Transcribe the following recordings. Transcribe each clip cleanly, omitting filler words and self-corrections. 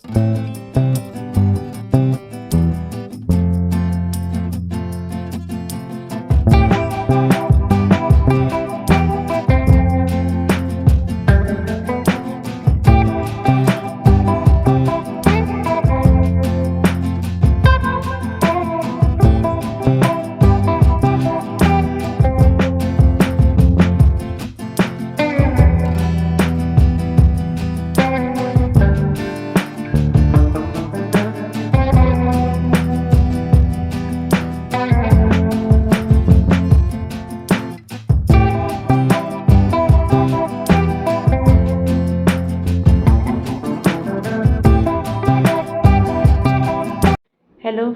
Hello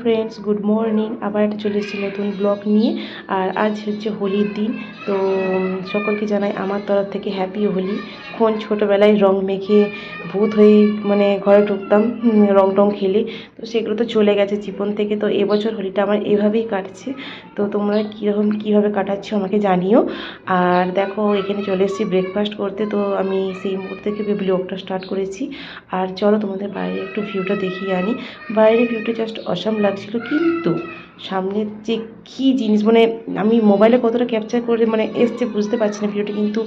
friends, good morning. আবার একটা চলে এসেছি নতুন ব্লগ নিয়ে। আর আজ হচ্ছে হোলির দিন। তো সকলকে জানাই আমার তরফ থেকে হ্যাপি হোলি। ছোটোবেলায় রং মেখে ভূত হয়ে মানে ঘরে ঢুকতাম রং টং খেলে, তো সেগুলো তো চলে গেছে জীবন থেকে। তো এবছর হোলিটা আমার এভাবেই কাটছে। তো তোমরা কীভাবে কাটাচ্ছ আমাকে জানিও। আর দেখো এখানে চলে এসেছি ব্রেকফাস্ট করতে। তো আমি সেই মুহূর্ত থেকে ব্লগটা স্টার্ট করেছি। আর চলো তোমাদের বাইরে একটু ভিউটা দেখিয়ে আনি। বাইরের ভিউটা জাস্ট অসাম লাগছিল, কিন্তু সামনের যে কী জিনিস মানে আমি মোবাইলে কতটা ক্যাপচার করে মানে এসছে বুঝতে পারছি না ভিডিওটি, কিন্তু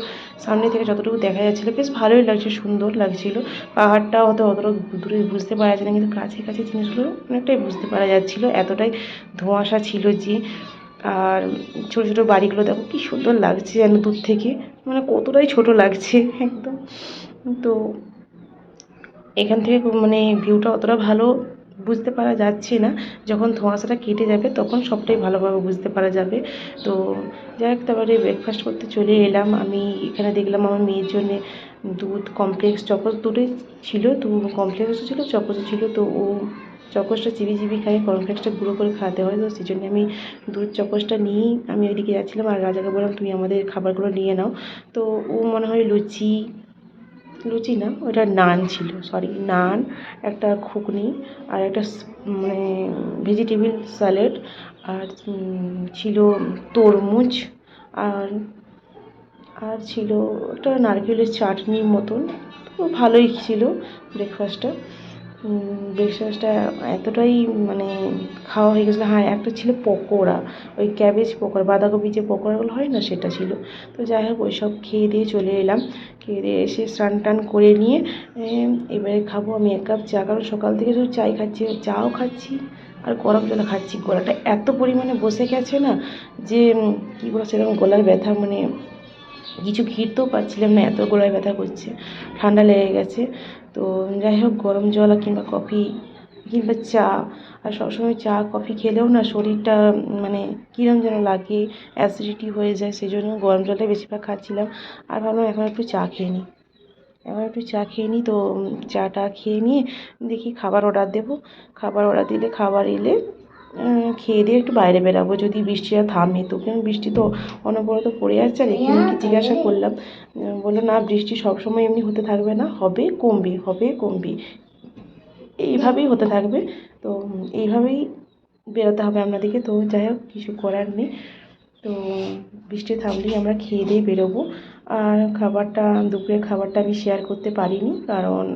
সামনে থেকে যতটুকু দেখা যাচ্ছিলো বেশ ভালোই লাগছে, সুন্দর লাগছিল। পাহাড়টা অতটা দূরে বুঝতে পারা যায় না, কিন্তু কাছে কাছে জিনিসগুলো অনেকটাই বুঝতে পারা যাচ্ছিলো, এতটাই ধোঁয়াশা ছিল যে। আর ছোটো ছোটো বাড়িগুলো দেখো কী সুন্দর লাগছে যেন দূর থেকে, মানে কতটাই ছোট লাগছে একদম। তো এখান থেকে মানে ভিউটা অতটা ভালো বুঝতে পারা যাচ্ছে না, যখন ধোঁয়াশাটা কেটে যাবে তখন সবটাই ভালোভাবে বুঝতে পারা যাবে। তো যাই হোক, তারপরে ব্রেকফাস্ট করতে চলে এলাম। আমি এখানে দেখলাম আমার মেয়ের জন্যে দুধ কমপ্লেক্স চকোস দুটোই ছিল, তো কমপ্লেক্সও ছিল চকোসও ছিল। তো ও চকোসটা চিবি খাই, কমপ্লেক্সটা গুঁড়ো করে খাওয়াতে হয়, তো সেই জন্য আমি দুধ চকোসটা নিয়েই আমি ওইদিকে যাচ্ছিলাম। আর রাজাকে বললাম তুমি আমাদের খাবারগুলো নিয়ে নাও। তো ও মনে হয় লুচি না, ওটা নান ছিল, সরি নান, একটা ঘুগনি আর একটা মানে ভেজিটেবিল স্যালাড, আর ছিল তরমুজ, আর আর ছিল একটা নারকেলের চাটনির মতন। তো ভালোই ছিল ব্রেকফাস্টটা। ব্রেকফাস্টটা এতটাই মানে খাওয়া হয়ে গেছিলো। হ্যাঁ, একটা ছিল পকোড়া, ওই ক্যাবেজ পকোড়া, বাঁধাকপি যে পকোড়াগুলো হয় না, সেটা ছিল। তো যাই হোক, ওই সব খেয়ে দিয়ে চলে এলাম। খেয়ে দিয়ে এসে স্নান টান করে নিয়ে এবারে খাবো আমি 1 কাপ চা, কারণ সকাল থেকে শুধু চাই খাচ্ছি, চাও খাচ্ছি আর গরম জল খাচ্ছি। গলাটা এত পরিমাণে বসে গেছে না যে কী বলো, সেরকম গলার ব্যথা, মানে কিছু ঘিরতেও পারছিলাম না, এত গলায় ব্যথা করছে, ঠান্ডা লেগে গেছে। তো যাই হোক, গরম জল কিংবা কফি কিংবা চা, আর সবসময় চা কফি খেলেও না শরীরটা মানে কীরকম যেন লাগে, অ্যাসিডিটি হয়ে যায়, সেই জন্য গরম জলটাই বেশিরভাগ খাচ্ছিলাম। আর ভাবলাম এখন একটু চা খেয়ে নিই। তো চাটা খেয়ে নিয়ে দেখি খাবার অর্ডার দেবো। খাবার অর্ডার দিলে খাবার এলে খেয়ে দিয়ে একটু বাইরে বেরাবো, যদি বৃষ্টিটা থামে। তো কেন বৃষ্টি তো অনবরত পড়ে যাচ্ছে। আর এখানে জিজ্ঞাসা করলাম, বললো না বৃষ্টি সবসময় এমনি হতে থাকবে না, হবে কমবে, এইভাবেই হতে থাকবে। তো এইভাবেই বেরোতে হবে আপনাদেরকে। তো যাই হোক, কিছু করার নেই। তো বৃষ্টি থামলেই আমরা খেয়ে দিয়ে বেরোবো। আর দুপুরের খাবারটা আমি শেয়ার করতে পারিনি, কারণ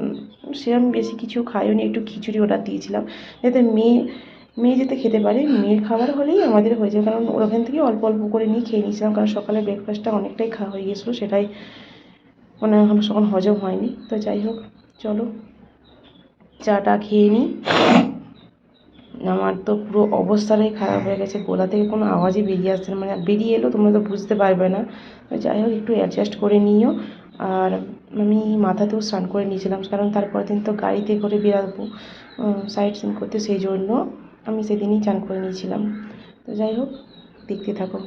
সেরকম বেশি কিছু খাইও নি, একটু খিচুড়ি অর্ডার দিয়েছিলাম যাতে মেয়ে যাতে খেতে পারে। মেয়ের খাবার হলেই আমাদের হয়ে যাবে, কারণ ওখান থেকে অল্প অল্প করে নিয়ে খেয়ে নিয়েছিলাম, কারণ সকালে ব্রেকফাস্টটা অনেকটাই খাওয়া হয়ে গেছিলো, সেটাই মানে এখন হজম হয়নি। তো যাই হোক, চলো চাটা খেয়ে নিই। আমার তো পুরো অবস্থাটাই খারাপ হয়ে গেছে, গলা থেকে কোনো আওয়াজই বেরিয়ে আসছে না, মানে বেরিয়ে এলেও তোমরা তো বুঝতে পারবে না। যাই হোক, একটু অ্যাডজাস্ট করে নিও। আর আমি মাথাতেও স্নান করে নিয়েছিলাম, কারণ তারপরের দিন তো গাড়িতে করে বেরাবো সাইট সিন করতে, সেই জন্য আমি সেদিনই চান করে নিয়েছিলাম। তো যাই হোক, দেখতে থাকো।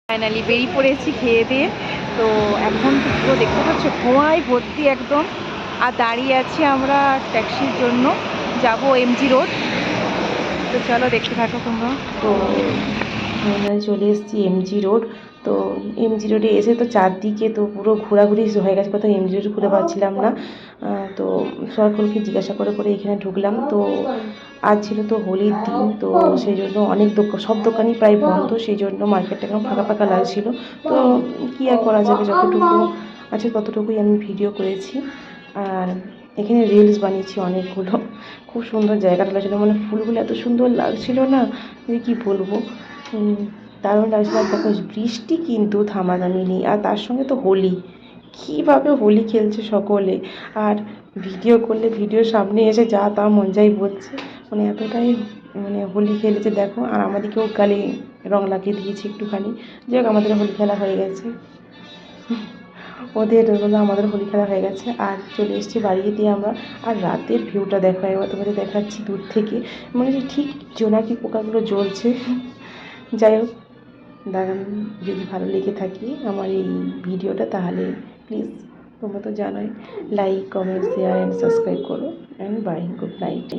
ফাইনালি বেরিয়ে পড়েছি খেয়ে দিয়ে। তো এখন তো পুরো দেখতে পাচ্ছ ধোঁয়ায় ভর্তি একদম। আর দাঁড়িয়ে আছি আমরা ট্যাক্সির জন্য, যাব এমজি রোড। তো চলো দেখতে থাকো তোমরা। তো ফাইনালি চলে এসেছি এমজি রোড। তো এমজি রোডে এসে তো চারদিকে তো পুরো ঘোরাঘুরি হয়ে গেছে, কোথাও এমজি রোড ঘুরে পাচ্ছিলাম না। তো সকলকে জিজ্ঞাসা করে এখানে ঢুকলাম। তো আজ ছিল তো হোলির দিন, তো সেই জন্য অনেক সব দোকানই প্রায় বন্ধ, সেই জন্য মার্কেটটা কেমন ফাঁকা ফাঁকা লাগছিল। তো কী আর করা যাবে, যতটুকু আছে ততটুকুই আমি ভিডিও করেছি। আর এখানে রিলস বানিয়েছি অনেকগুলো। খুব সুন্দর জায়গাটা লাগছিলো, মানে ফুলগুলো এত সুন্দর লাগছিল না যে কী বলবো। দারুণ লাগছিল। আর দেখো বৃষ্টি কিন্তু থামাদামি নেই, আর তার সঙ্গে তো হোলি, কীভাবে হোলি খেলছে সকলে। আর ভিডিও করলে ভিডিওর সামনে এসে যা তা মন যাই বলছে, মানে এতটাই মানে হোলি খেলেছে দেখো। আর আমাদেরকেও গালে রং লাগিয়ে দিয়েছে একটুখানি। যাই হোক, আমাদের হোলি খেলা হয়ে গেছে, ওদের হলো আমাদের হোলি খেলা হয়ে গেছে। আর চলে এসেছি বাড়িতে দিয়ে আমরা। আর রাতের ভিউটা দেখো একবার, তোমাদের দেখাচ্ছি দূর থেকে, মানে যে ঠিক জোনাকি পোকাগুলো জ্বলছে। যাই হোক, দাঁড়ান, যদি ভালো লেগে থাকে আমার এই ভিডিওটা তাহলে প্লিজ, তোমরা তো জানোই, like comment share and subscribe করো। And bye, good night.